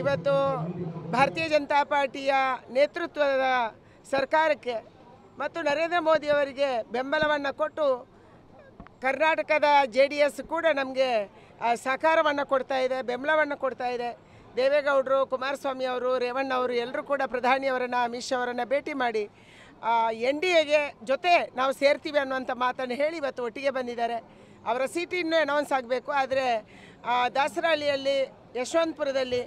ಇವತ್ತು ಭಾರತೀಯ ಜನತಾ ಪಾರ್ಟಿಯ ನೇತೃತ್ವದ ಸರ್ಕಾರಕ್ಕೆ ಮತ್ತು ನರೇಂದ್ರ ಮೋದಿಯವರಿಗೆ ಬೆಂಬಲವನ್ನು ಕೊಟ್ಟು ಕರ್ನಾಟಕದ JDS ಕೂಡ ನಮಗೆ ಸಹಕಾರವನ್ನು ಕೊಡ್ತಾ ಇದೆ, ಬೆಂಬಲವನ್ನು ಕೊಡ್ತಾ ಇದೆ. ದೇವೇಗೌಡರು, ಕುಮಾರಸ್ವಾಮಿ ಅವರು, ರೇವಣ್ಣ ಅವರು ಎಲ್ಲರೂ ಕೂಡ ಪ್ರಧಾನಿಯವರನ್ನು, ಅಮಿತ್ ಶಾ ಅವರನ್ನು ಭೇಟಿ ಮಾಡಿ NDAಗೆ ಜೊತೆ ನಾವು ಸೇರ್ತೀವಿ ಅನ್ನುವಂಥ ಮಾತನ್ನು ಹೇಳಿ ಇವತ್ತು ಒಟ್ಟಿಗೆ ಬಂದಿದ್ದಾರೆ. ಅವರ ಸೀಟ್ ಇನ್ನೂ ಅನೌನ್ಸ್ ಆಗಬೇಕು. ಆದರೆ ದಾಸರಹಳ್ಳಿಯಲ್ಲಿ, ಯಶವಂತಪುರದಲ್ಲಿ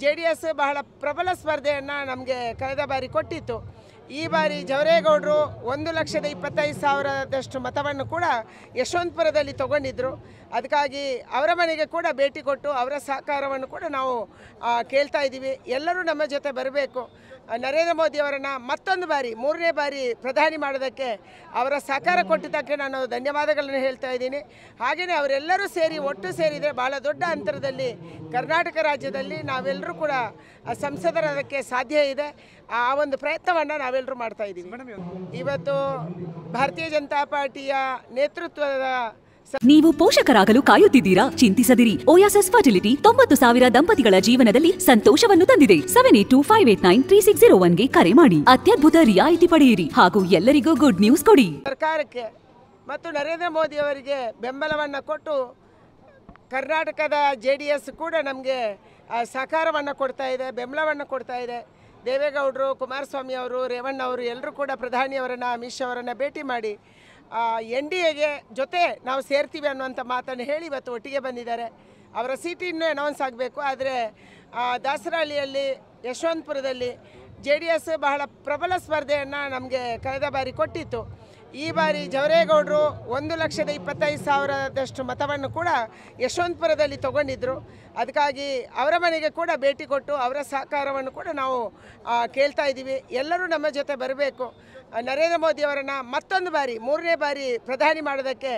JDS ಬಹಳ ಪ್ರಬಲ ಸ್ಪರ್ಧೆಯನ್ನು ನಮಗೆ ಕಳೆದ ಬಾರಿ ಕೊಟ್ಟಿತ್ತು. ಈ ಬಾರಿ ಜವರೇಗೌಡರು 1,25,000 ಮತವನ್ನು ಕೂಡ ಯಶವಂತಪುರದಲ್ಲಿ ತಗೊಂಡಿದ್ದರು. ಅದಕ್ಕಾಗಿ ಅವರ ಮನೆಗೆ ಕೂಡ ಭೇಟಿ ಕೊಟ್ಟು ಅವರ ಸಹಕಾರವನ್ನು ಕೂಡ ನಾವು ಕೇಳ್ತಾ ಇದ್ದೀವಿ. ಎಲ್ಲರೂ ನಮ್ಮ ಜೊತೆ ಬರಬೇಕು. ನರೇಂದ್ರ ಮೋದಿಯವರನ್ನು ಮತ್ತೊಂದು ಬಾರಿ, 3ನೇ ಬಾರಿ ಪ್ರಧಾನಿ ಮಾಡೋದಕ್ಕೆ ಅವರ ಸಹಕಾರ ಕೊಟ್ಟಿದ್ದಕ್ಕೆ ನಾನು ಧನ್ಯವಾದಗಳನ್ನು ಹೇಳ್ತಾ ಇದ್ದೀನಿ. ಹಾಗೆಯೇ ಅವರೆಲ್ಲರೂ ಸೇರಿ ಒಟ್ಟು ಸೇರಿದರೆ ಭಾಳ ದೊಡ್ಡ ಅಂತರದಲ್ಲಿ ಕರ್ನಾಟಕ ರಾಜ್ಯದಲ್ಲಿ ನಾವೆಲ್ಲರೂ ಕೂಡ ಸಂಸದರಾಗಕ್ಕೆ ಸಾಧ್ಯ ಇದೆ. ಆ ಒಂದು ಪ್ರಯತ್ನವನ್ನು ನಾವೆಲ್ಲರೂ ಮಾಡ್ತಾ ಇದ್ದೀವಿ. ಇವತ್ತು ಭಾರತೀಯ ಜನತಾ ಪಾರ್ಟಿಯ ನೇತೃತ್ವದ ನೀವು ಪೋಷಕರಾಗಲು ಕಾಯುತ್ತಿದ್ದೀರಾ? ಚಿಂತಿಸದಿರಿ. ಓಯಾಸಿಸ್ ಫರ್ಟಿಲಿಟಿ 90,000 ದಂಪತಿಗಳ ಜೀವನದಲ್ಲಿ ಸಂತೋಷವನ್ನು ತಂದಿದೆ. 7825893601ಗೆ ಕರೆ ಮಾಡಿ. ಅತ್ಯದ್ಭುತ ರಿಯಾಯಿತಿ ಪಡೆಯಿರಿ ಹಾಗೂ ಎಲ್ಲರಿಗೂ ಗುಡ್ ನ್ಯೂಸ್ ಕೊಡಿ. ಸರ್ಕಾರಕ್ಕೆ ಮತ್ತು ನರೇಂದ್ರ ಮೋದಿಯವರಿಗೆ ಬೆಂಬಲವನ್ನು ಕೊಟ್ಟು ಕರ್ನಾಟಕದ JDS ಕೂಡ ನಮಗೆ ಸಹಕಾರವನ್ನು ಕೊಡ್ತಾ ಇದೆ, ಬೆಂಬಲವನ್ನು ಕೊಡ್ತಾ ಇದೆ. ದೇವೇಗೌಡರು, ಕುಮಾರಸ್ವಾಮಿ ಅವರು, ರೇವಣ್ಣ ಅವರು ಎಲ್ಲರೂ ಕೂಡ ಪ್ರಧಾನಿಯವರನ್ನು, ಅಮಿತ್ ಶಾ ಅವರನ್ನು ಭೇಟಿ ಮಾಡಿ NDAಗೆ ಜೊತೆ ನಾವು ಸೇರ್ತೀವಿ ಅನ್ನುವಂಥ ಮಾತನ್ನು ಹೇಳಿ ಇವತ್ತು ಒಟ್ಟಿಗೆ ಬಂದಿದ್ದಾರೆ. ಅವರ ಸೀಟ್ ಇನ್ನೂ ಅನೌನ್ಸ್ ಆಗಬೇಕು. ಆದರೆ ದಾಸರಹಳ್ಳಿಯಲ್ಲಿ, ಯಶವಂತಪುರದಲ್ಲಿ JDS ಬಹಳ ಪ್ರಬಲ ಸ್ಪರ್ಧೆಯನ್ನು ನಮಗೆ ಕಳೆದ ಬಾರಿ ಕೊಟ್ಟಿತ್ತು. ಈ ಬಾರಿ ಜವರೇಗೌಡರು 1,25,000 ಮತವನ್ನು ಕೂಡ ಯಶವಂತಪುರದಲ್ಲಿ ತಗೊಂಡಿದ್ದರು. ಅದಕ್ಕಾಗಿ ಅವರ ಮನೆಗೆ ಕೂಡ ಭೇಟಿ ಕೊಟ್ಟು ಅವರ ಸಹಕಾರವನ್ನು ಕೂಡ ನಾವು ಕೇಳ್ತಾ ಇದ್ದೀವಿ. ಎಲ್ಲರೂ ನಮ್ಮ ಜೊತೆ ಬರಬೇಕು. ನರೇಂದ್ರ ಮೋದಿಯವರನ್ನು ಮತ್ತೊಂದು ಬಾರಿ, 3ನೇ ಬಾರಿ ಪ್ರಧಾನಿ ಮಾಡೋದಕ್ಕೆ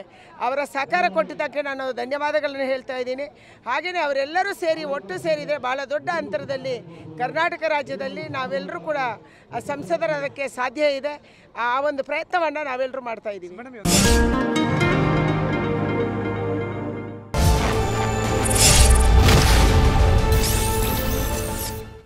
ಅವರ ಸಹಕಾರ ಕೊಟ್ಟಿದ್ದಕ್ಕೆ ನಾನು ಧನ್ಯವಾದಗಳನ್ನು ಹೇಳ್ತಾ ಇದ್ದೀನಿ. ಹಾಗೆಯೇ ಅವರೆಲ್ಲರೂ ಸೇರಿ ಒಟ್ಟು ಸೇರಿದರೆ ಭಾಳ ದೊಡ್ಡ ಅಂತರದಲ್ಲಿ ಕರ್ನಾಟಕ ರಾಜ್ಯದಲ್ಲಿ ನಾವೆಲ್ಲರೂ ಕೂಡ ಸಂಸದರಾಗಕ್ಕೆ ಸಾಧ್ಯ ಇದೆ. ಆ ಒಂದು ಪ್ರಯತ್ನವನ್ನು ನಾವೆಲ್ಲರೂ ಮಾಡ್ತಾ ಇದ್ದೀವಿ.